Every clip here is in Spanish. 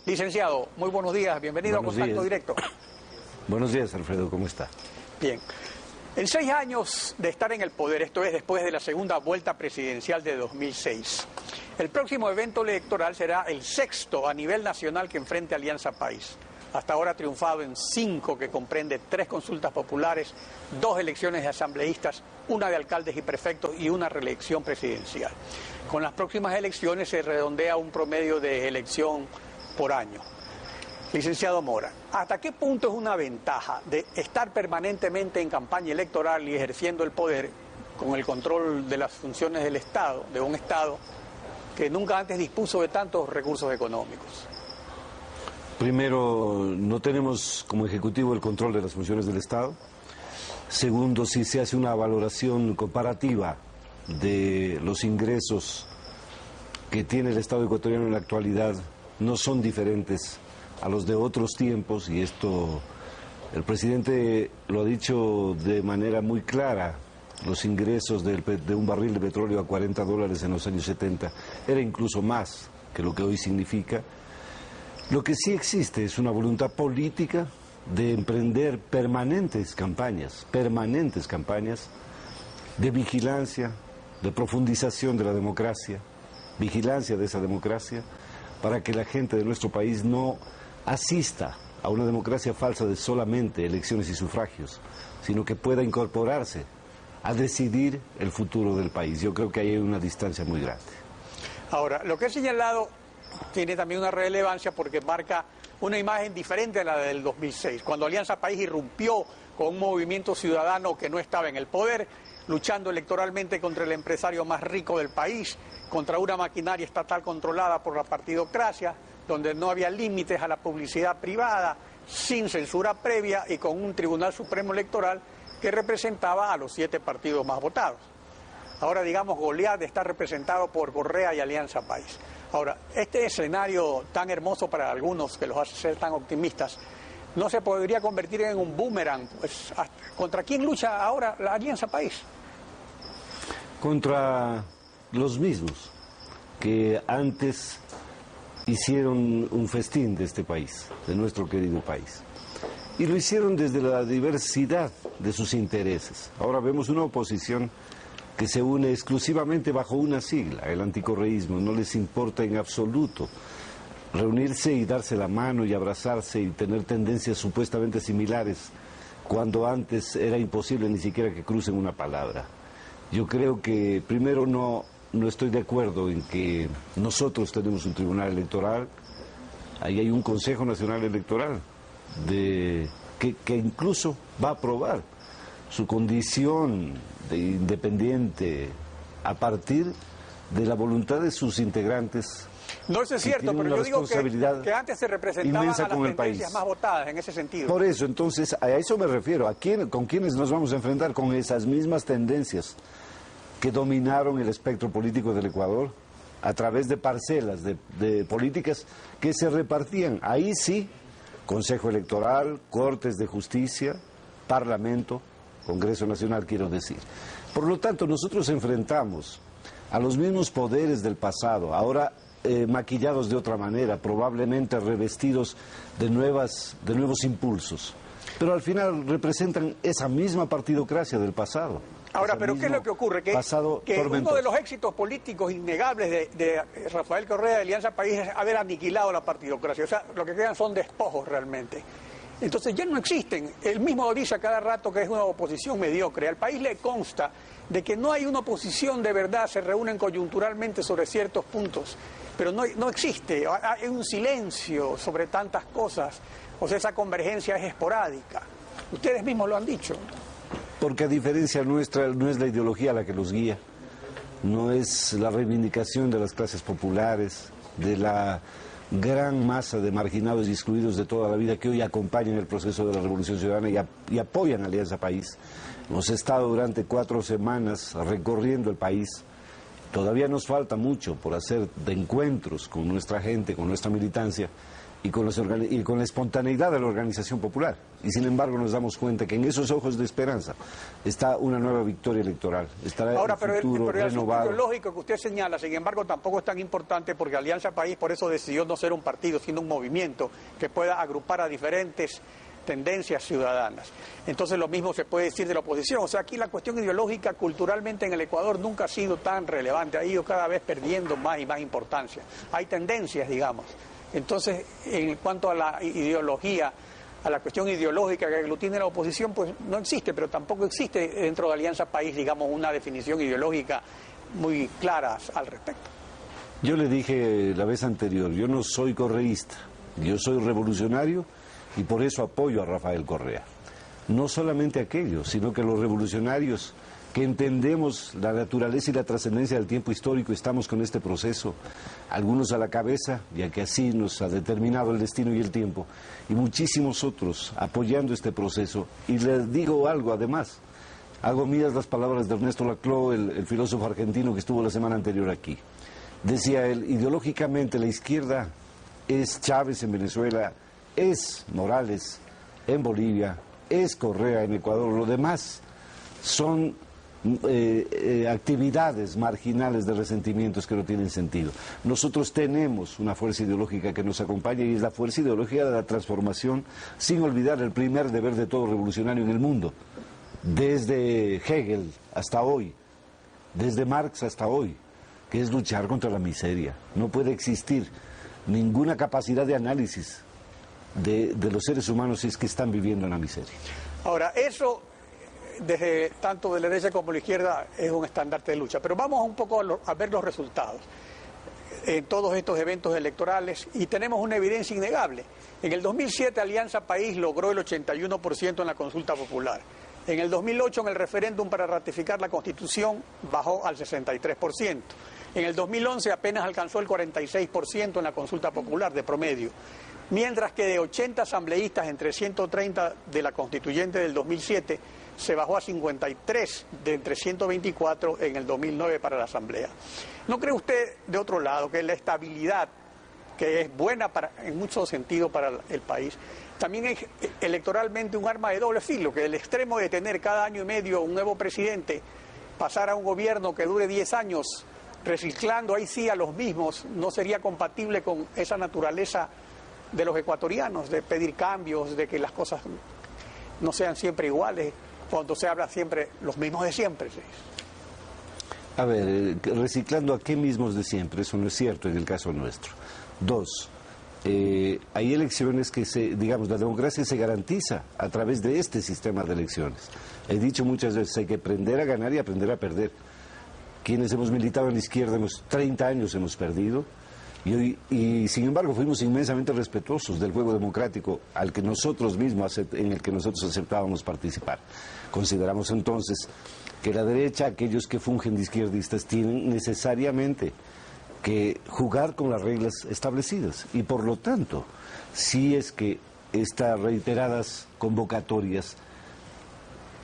Licenciado, muy buenos días, bienvenido a Contacto Directo. Buenos días, Alfredo, ¿cómo está? Bien. En 6 años de estar en el poder, esto es después de la segunda vuelta presidencial de 2006, el próximo evento electoral será el 6º a nivel nacional que enfrente Alianza País. Hasta ahora ha triunfado en 5, que comprende 3 consultas populares, 2 elecciones de asambleístas, 1 de alcaldes y prefectos y 1 reelección presidencial. Con las próximas elecciones se redondea un promedio de elección por año. Licenciado Mora, ¿hasta qué punto es una ventaja de estar permanentemente en campaña electoral y ejerciendo el poder con el control de las funciones del Estado, de un Estado que nunca antes dispuso de tantos recursos económicos? Primero, no tenemos como Ejecutivo el control de las funciones del Estado. Segundo, si se hace una valoración comparativa de los ingresos que tiene el Estado ecuatoriano en la actualidad, no son diferentes a los de otros tiempos, y esto el presidente lo ha dicho de manera muy clara. Los ingresos de un barril de petróleo a $40 en los años 70 era incluso más que lo que hoy significa. Lo que sí existe es una voluntad política de emprender permanentes campañas de vigilancia, de profundización de la democracia, vigilancia de esa democracia, para que la gente de nuestro país no asista a una democracia falsa de solamente elecciones y sufragios, sino que pueda incorporarse a decidir el futuro del país. Yo creo que ahí hay una distancia muy grande. Ahora, lo que he señalado tiene también una relevancia porque marca una imagen diferente a la del 2006, cuando Alianza País irrumpió con un movimiento ciudadano que no estaba en el poder, luchando electoralmente contra el empresario más rico del país, contra una maquinaria estatal controlada por la partidocracia, donde no había límites a la publicidad privada, sin censura previa y con un Tribunal Supremo Electoral que representaba a los 7 partidos más votados. Ahora, digamos, Goliat está representado por Correa y Alianza País. Ahora, este escenario tan hermoso para algunos, que los hace ser tan optimistas, ¿no se podría convertir en un boomerang? Pues, ¿contra quién lucha ahora la Alianza País? Contra los mismos que antes hicieron un festín de este país, de nuestro querido país. Y lo hicieron desde la diversidad de sus intereses. Ahora vemos una oposición que se une exclusivamente bajo una sigla, el anticorreísmo. No les importa en absoluto reunirse y darse la mano y abrazarse y tener tendencias supuestamente similares, cuando antes era imposible ni siquiera que crucen una palabra. Yo creo que primero no estoy de acuerdo en que nosotros tenemos un tribunal electoral. Ahí hay un Consejo Nacional Electoral que incluso va a aprobar su condición de independiente a partir de la voluntad de sus integrantes. No, eso es cierto, pero yo digo que antes se representaban a las tendencias más votadas en ese sentido. Por eso, entonces, a eso me refiero. ¿Con quiénes nos vamos a enfrentar? Con esas mismas tendencias que dominaron el espectro político del Ecuador a través de parcelas de políticas que se repartían. Ahí sí, Consejo Electoral, Cortes de Justicia, Parlamento, Congreso Nacional, quiero decir. Por lo tanto, nosotros enfrentamos a los mismos poderes del pasado, ahora maquillados de otra manera, probablemente revestidos de nuevos impulsos. Pero al final representan esa misma partidocracia del pasado. Ahora, pero ¿qué es lo que ocurre? Que uno de los éxitos políticos innegables de Rafael Correa de Alianza País es haber aniquilado la partidocracia. O sea, lo que quedan son despojos realmente. Entonces ya no existen. Él mismo dice a cada rato que es una oposición mediocre. Al país le consta de que no hay una oposición de verdad, se reúnen coyunturalmente sobre ciertos puntos, pero no existe. Hay un silencio sobre tantas cosas. O sea, esa convergencia es esporádica. Ustedes mismos lo han dicho. Porque a diferencia nuestra, no es la ideología la que los guía, no es la reivindicación de las clases populares, de la gran masa de marginados y excluidos de toda la vida que hoy acompañan el proceso de la Revolución Ciudadana y apoyan a Alianza País. Hemos estado durante 4 semanas recorriendo el país Todavía nos falta mucho por hacer de encuentros con nuestra gente, con nuestra militancia y con la espontaneidad de la organización popular. Y sin embargo nos damos cuenta que en esos ojos de esperanza está una nueva victoria electoral. Estará Ahora, el futuro pero el asunto renovado. ideológico que usted señala, sin embargo, tampoco es tan importante porque Alianza País por eso decidió no ser un partido, sino un movimiento que pueda agrupar a diferentes tendencias ciudadanas. Entonces lo mismo se puede decir de la oposición. O sea, aquí la cuestión ideológica culturalmente en el Ecuador nunca ha sido tan relevante, ha ido cada vez perdiendo más y más importancia. Hay tendencias, digamos. Entonces, en cuanto a la ideología, a la cuestión ideológica que aglutina la oposición, pues no existe, pero tampoco existe dentro de Alianza País, digamos, una definición ideológica muy clara al respecto. Yo le dije la vez anterior, yo no soy correísta, yo soy revolucionario y por eso apoyo a Rafael Correa. No solamente aquellos, sino que los revolucionarios que entendemos la naturaleza y la trascendencia del tiempo histórico, estamos con este proceso, algunos a la cabeza, ya que así nos ha determinado el destino y el tiempo, y muchísimos otros apoyando este proceso. Y les digo algo además, hago mías las palabras de Ernesto Laclau, el filósofo argentino que estuvo la semana anterior aquí. Decía él, ideológicamente la izquierda es Chávez en Venezuela, es Morales en Bolivia, es Correa en Ecuador, lo demás son actividades marginales de resentimientos que no tienen sentido. Nosotros tenemos una fuerza ideológica que nos acompaña y es la fuerza ideológica de la transformación, sin olvidar el primer deber de todo revolucionario en el mundo, desde Hegel hasta hoy, desde Marx hasta hoy, que es luchar contra la miseria. No puede existir ninguna capacidad de análisis de los seres humanos si es que están viviendo en la miseria. Ahora, eso desde tanto de la derecha como de la izquierda es un estandarte de lucha, pero vamos un poco a ver los resultados en todos estos eventos electorales y tenemos una evidencia innegable. En el 2007 Alianza País logró el 81% en la consulta popular. En el 2008 en el referéndum para ratificar la Constitución bajó al 63%. En el 2011 apenas alcanzó el 46% en la consulta popular de promedio. Mientras que de 80 asambleístas entre 130 de la constituyente del 2007 se bajó a 53 de entre 124 en el 2009 para la asamblea. ¿No cree usted, de otro lado, que la estabilidad, que es buena en muchos sentidos para el país, también es electoralmente un arma de doble filo, que el extremo de tener cada año y medio un nuevo presidente, pasar a un gobierno que dure 10 años reciclando ahí sí a los mismos, no sería compatible con esa naturaleza de los ecuatorianos, de pedir cambios, de que las cosas no sean siempre iguales, cuando se habla siempre los mismos de siempre? ¿Sí? A ver, reciclando a qué mismos de siempre, eso no es cierto en el caso nuestro. Dos, hay elecciones que digamos, la democracia se garantiza a través de este sistema de elecciones. He dicho muchas veces, hay que aprender a ganar y aprender a perder. Quienes hemos militado en la izquierda, 30 años hemos perdido, y sin embargo fuimos inmensamente respetuosos del juego democrático al que nosotros mismos, en el que nosotros aceptábamos participar. Consideramos entonces que la derecha, aquellos que fungen de izquierdistas, tienen necesariamente que jugar con las reglas establecidas, y por lo tanto, si es que estas reiteradas convocatorias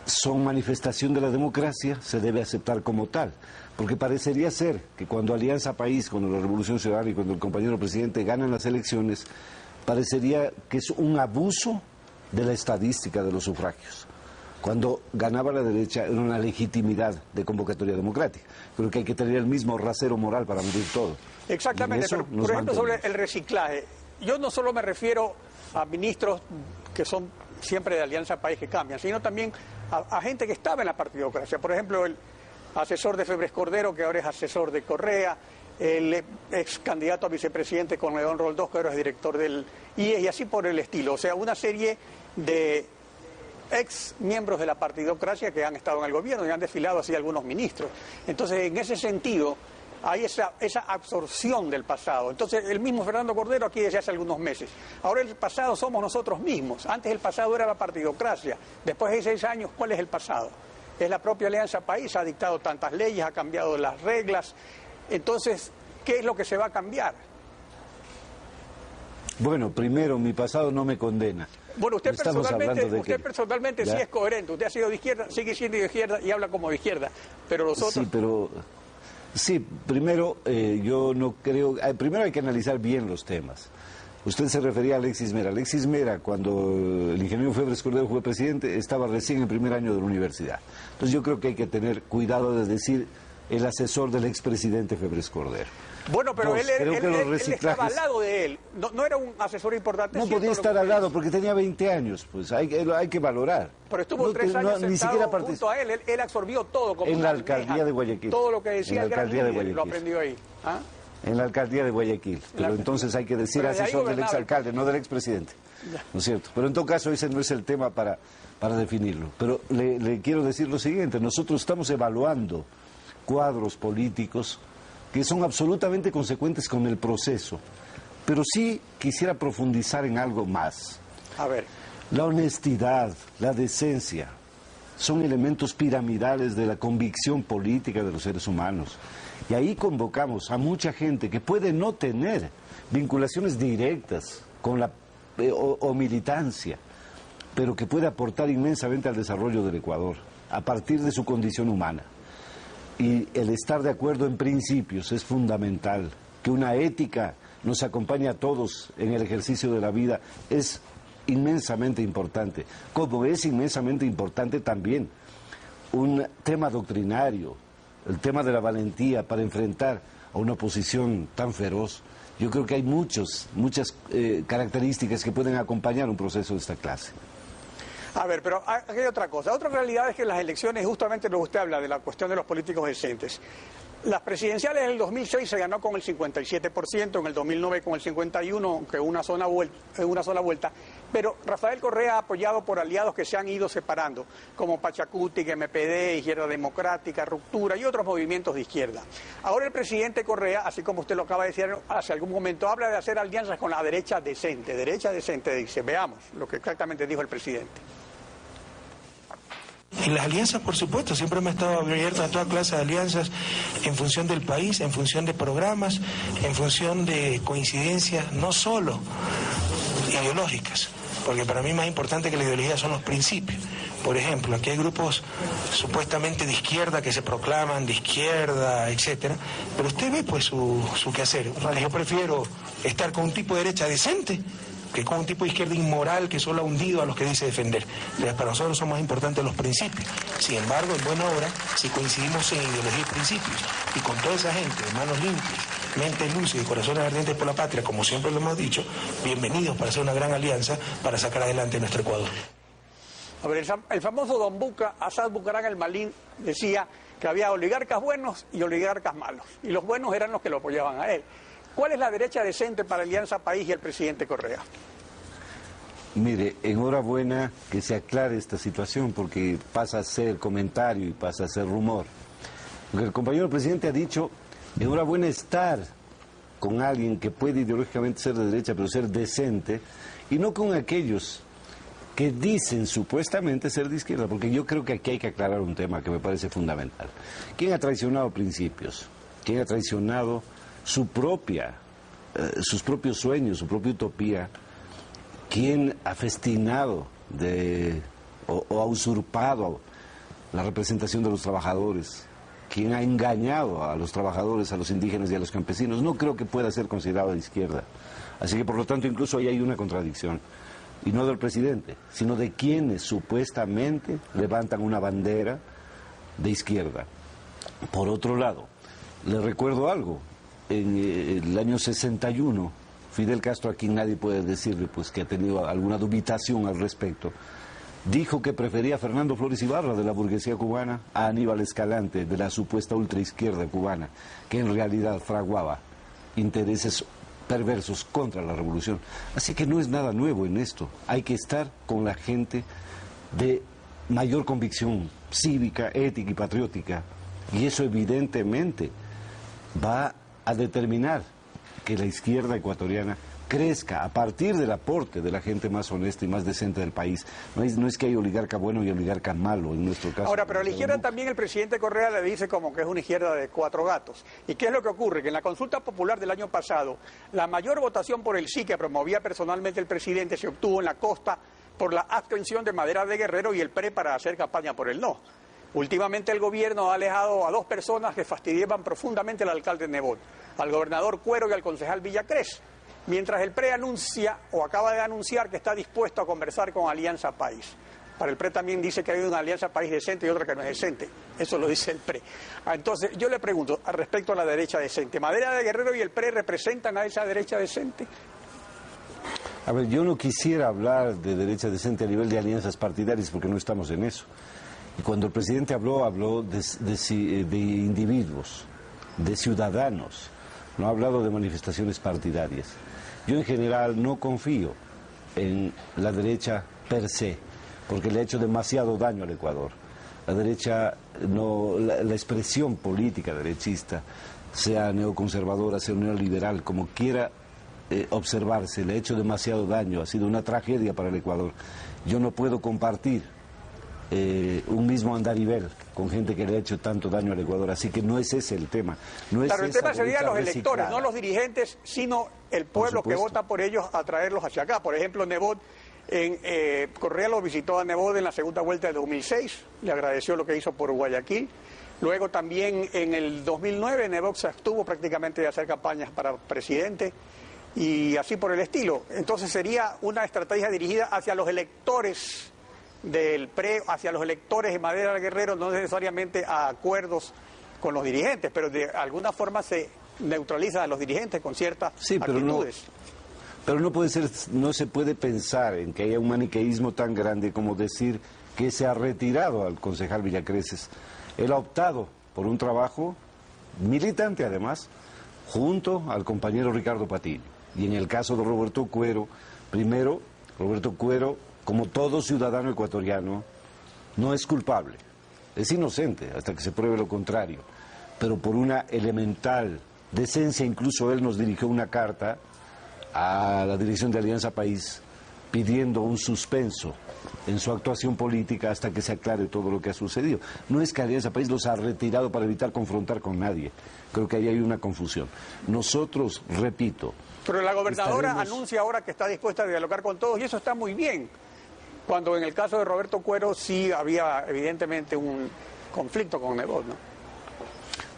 son manifestación de la democracia, se debe aceptar como tal. Porque parecería ser que cuando Alianza País, cuando la Revolución Ciudadana y cuando el compañero presidente ganan las elecciones, parecería que es un abuso de la estadística de los sufragios. Cuando ganaba la derecha era una legitimidad de convocatoria democrática. Creo que hay que tener el mismo rasero moral para medir todo. Exactamente, pero por ejemplo sobre el reciclaje, yo no solo me refiero a ministros que son siempre de Alianza País que cambian, sino también a gente que estaba en la partidocracia. Por ejemplo, el asesor de Febres Cordero, que ahora es asesor de Correa, el ex candidato a vicepresidente con León Roldós, que ahora es director del IES, y así por el estilo. O sea, una serie de ex miembros de la partidocracia que han estado en el gobierno y han desfilado así algunos ministros. Entonces, en ese sentido, hay esa absorción del pasado. Entonces, el mismo Fernando Cordero aquí desde hace algunos meses. Ahora el pasado somos nosotros mismos. Antes el pasado era la partidocracia. Después de 6 años, ¿cuál es el pasado? Es la propia Alianza País, ha dictado tantas leyes, ha cambiado las reglas. Entonces, ¿qué es lo que se va a cambiar? Bueno, primero, mi pasado no me condena. Bueno, usted personalmente sí es coherente. Usted ha sido de izquierda, sigue siendo de izquierda y habla como de izquierda. Pero los otros... Sí, pero Sí, primero yo no creo, primero hay que analizar bien los temas. Usted se refería a Alexis Mera. Alexis Mera, cuando el ingeniero Febres Cordero fue presidente, estaba recién en el primer año de la universidad. Entonces yo creo que hay que tener cuidado de decir el asesor del expresidente Febres Cordero. Bueno, pero él estaba al lado de él, no era un asesor importante. No podía estar al lado porque tenía 20 años, pues hay que valorar. Pero estuvo 3 años sentado junto a él absorbió todo. Como en la alcaldía de Guayaquil. Todo lo que decía el gran líder lo aprendió ahí. ¿Ah? En la alcaldía de Guayaquil, pero entonces hay que decir asesor del exalcalde, no del expresidente, ¿no es cierto? Pero en todo caso ese no es el tema para definirlo. Pero le quiero decir lo siguiente, nosotros estamos evaluando cuadros políticos que son absolutamente consecuentes con el proceso, pero sí quisiera profundizar en algo más. A ver. La honestidad, la decencia, son elementos piramidales de la convicción política de los seres humanos. Y ahí convocamos a mucha gente que puede no tener vinculaciones directas con la o militancia, pero que puede aportar inmensamente al desarrollo del Ecuador, a partir de su condición humana. Y el estar de acuerdo en principios es fundamental, que una ética nos acompañe a todos en el ejercicio de la vida es inmensamente importante, como es inmensamente importante también un tema doctrinario, el tema de la valentía para enfrentar a una oposición tan feroz. Yo creo que hay muchas características que pueden acompañar un proceso de esta clase. A ver, pero aquí hay otra cosa. Otra realidad es que las elecciones, justamente lo que usted habla de la cuestión de los políticos decentes. Las presidenciales en el 2006 se ganó con el 57%, en el 2009 con el 51%, aunque una sola vuelta. Pero Rafael Correa ha apoyado por aliados que se han ido separando, como Pachacuti, MPD, Izquierda Democrática, Ruptura y otros movimientos de izquierda. Ahora el presidente Correa, así como usted lo acaba de decir hace algún momento, habla de hacer alianzas con la derecha decente. Derecha decente, dice. Veamos lo que exactamente dijo el presidente. Y las alianzas, por supuesto, siempre me he estado abierto a toda clase de alianzas en función del país, en función de programas, en función de coincidencias, no solo ideológicas, porque para mí más importante que la ideología son los principios. Por ejemplo, aquí hay grupos supuestamente de izquierda que se proclaman de izquierda, etcétera, pero usted ve pues su quehacer. Yo prefiero estar con un tipo de derecha decente que con un tipo de izquierda inmoral que solo ha hundido a los que dice defender. Para nosotros son más importantes los principios. Sin embargo, en buena hora, si coincidimos en ideología y principios, y con toda esa gente, de manos limpias, mente lúcida y corazones ardientes por la patria, como siempre lo hemos dicho, bienvenidos para hacer una gran alianza para sacar adelante nuestro Ecuador. A ver, el famoso Don Buca, Asad Bucarán el Malín, decía que había oligarcas buenos y oligarcas malos, y los buenos eran los que lo apoyaban a él. ¿Cuál es la derecha decente para Alianza País y el presidente Correa? Mire, enhorabuena que se aclare esta situación porque pasa a ser comentario y pasa a ser rumor. Porque el compañero presidente ha dicho, enhorabuena estar con alguien que puede ideológicamente ser de derecha pero ser decente y no con aquellos que dicen supuestamente ser de izquierda, porque yo creo que aquí hay que aclarar un tema que me parece fundamental. ¿Quién ha traicionado principios? ¿Quién ha traicionado sus propios sueños, su propia utopía? ¿Quién ha festinado o ha usurpado la representación de los trabajadores? ¿Quién ha engañado a los trabajadores, a los indígenas y a los campesinos? No creo que pueda ser considerado de izquierda. Así que por lo tanto incluso ahí hay una contradicción. Y no del presidente, sino de quienes supuestamente levantan una bandera de izquierda. Por otro lado, le recuerdo algo. En el año 61, Fidel Castro, a quien nadie puede decirle pues que ha tenido alguna dubitación al respecto, dijo que prefería a Fernando Flores Ibarra de la burguesía cubana a Aníbal Escalante de la supuesta ultraizquierda cubana, que en realidad fraguaba intereses perversos contra la revolución. Así que no es nada nuevo en esto. Hay que estar con la gente de mayor convicción cívica, ética y patriótica. Y eso evidentemente va a determinar que la izquierda ecuatoriana crezca a partir del aporte de la gente más honesta y más decente del país. No es que hay oligarca bueno y oligarca malo en nuestro caso. Ahora, pero a la izquierda también el presidente Correa le dice como que es una izquierda de 4 gatos. ¿Y qué es lo que ocurre? Que en la consulta popular del año pasado, la mayor votación por el sí que promovía personalmente el presidente se obtuvo en la costa por la abstención de Madera de Guerrero y el PRE para hacer campaña por el no. Últimamente el gobierno ha alejado a dos personas que fastidiaban profundamente al alcalde Nebot, al gobernador Cuero y al concejal Villacrés, mientras el PRE anuncia o acaba de anunciar que está dispuesto a conversar con Alianza País. Para el PRE también dice que hay una Alianza País decente y otra que no es decente. Eso lo dice el PRE. Entonces, yo le pregunto, respecto a la derecha decente, ¿Madera de Guerrero y el PRE representan a esa derecha decente? A ver, yo no quisiera hablar de derecha decente a nivel de alianzas partidarias porque no estamos en eso. Y cuando el presidente habló de individuos, de ciudadanos, no ha hablado de manifestaciones partidarias. Yo en general no confío en la derecha per se, porque le ha hecho demasiado daño al Ecuador. La derecha, la expresión política derechista, sea neoconservadora, sea neoliberal, como quiera observarse, le ha hecho demasiado daño, ha sido una tragedia para el Ecuador. Yo no puedo compartir un mismo andarivel con gente que le ha hecho tanto daño al Ecuador, así que no es ese el tema. No claro, es el tema sería los electores, no los dirigentes, sino el pueblo que vota por ellos a traerlos hacia acá. Por ejemplo, Nebot, Correa lo visitó a Nebot en la segunda vuelta de 2006, le agradeció lo que hizo por Guayaquil. Luego también en el 2009 Nebot se abstuvo prácticamente de hacer campañas para presidente y así por el estilo. Entonces sería una estrategia dirigida hacia los electores del PRE, hacia los electores de Madera de Guerrero, no necesariamente a acuerdos con los dirigentes, pero de alguna forma se neutraliza a los dirigentes con ciertas actitudes. Pero no puede ser, no se puede pensar en que haya un maniqueísmo tan grande como decir que se ha retirado al concejal Villacreses. Él ha optado por un trabajo militante además, junto al compañero Ricardo Patiño. Y en el caso de Roberto Cuero, primero, Roberto Cuero, como todo ciudadano ecuatoriano, no es culpable, es inocente hasta que se pruebe lo contrario, pero por una elemental decencia, incluso él nos dirigió una carta a la dirección de Alianza País pidiendo un suspenso en su actuación política hasta que se aclare todo lo que ha sucedido. No es que Alianza País los ha retirado para evitar confrontar con nadie, creo que ahí hay una confusión. Nosotros, repito... Pero la gobernadora anuncia ahora que está dispuesta a dialogar con todos y eso está muy bien, cuando en el caso de Roberto Cuero sí había evidentemente un conflicto con Nebot, ¿no?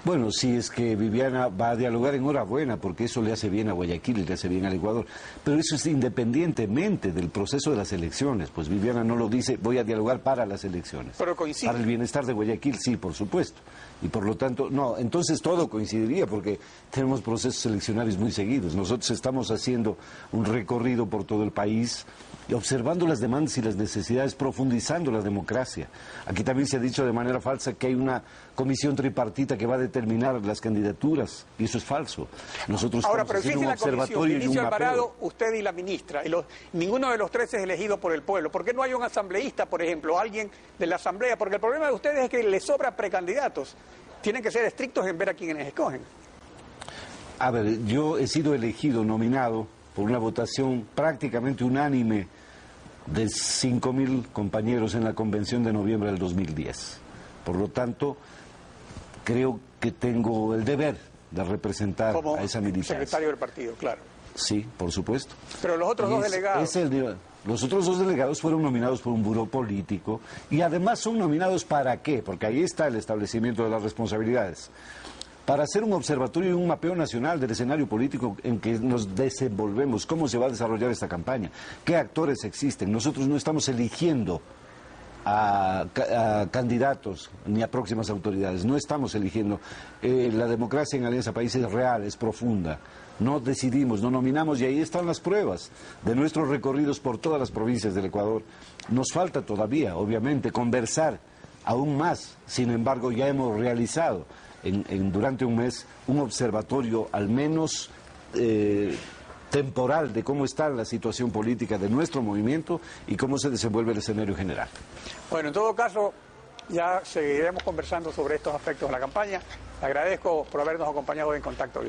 Bueno, si es que Viviana va a dialogar, enhorabuena, porque eso le hace bien a Guayaquil y le hace bien al Ecuador. Pero eso es independientemente del proceso de las elecciones. Pues Viviana no lo dice, voy a dialogar para las elecciones. Pero coincide. Para el bienestar de Guayaquil, sí, por supuesto. Y por lo tanto, no, entonces todo coincidiría, porque tenemos procesos eleccionarios muy seguidos. Nosotros estamos haciendo un recorrido por todo el país, observando las demandas y las necesidades, profundizando la democracia. Aquí también se ha dicho de manera falsa que hay una comisión tripartita que va a determinar las candidaturas, y eso es falso. Nosotros estamos haciendo un observatorio y un Alvarado, usted y la ministra, y ninguno de los tres es elegido por el pueblo. ¿Por qué no hay un asambleísta, por ejemplo, alguien de la asamblea? Porque el problema de ustedes es que les sobra precandidatos. Tienen que ser estrictos en ver a quienes escogen. A ver, yo he sido elegido, nominado, por una votación prácticamente unánime de 5.000 compañeros en la convención de noviembre del 2010. Por lo tanto, creo que tengo el deber de representar a esa militancia. Como secretario del partido, claro. Sí, por supuesto. Pero los otros dos delegados... Los otros dos delegados fueron nominados por un buró político y además son nominados ¿para qué? Porque ahí está el establecimiento de las responsabilidades. Para hacer un observatorio y un mapeo nacional del escenario político en que nos desenvolvemos, cómo se va a desarrollar esta campaña, qué actores existen. Nosotros no estamos eligiendo a candidatos ni a próximas autoridades, no estamos eligiendo. La democracia en Alianza País es real, es profunda. No decidimos, no nominamos y ahí están las pruebas de nuestros recorridos por todas las provincias del Ecuador. Nos falta todavía, obviamente, conversar aún más. Sin embargo, ya hemos realizado durante un mes un observatorio al menos temporal de cómo está la situación política de nuestro movimiento y cómo se desenvuelve el escenario general. Bueno, en todo caso, ya seguiremos conversando sobre estos aspectos de la campaña. Le agradezco por habernos acompañado en Contacto.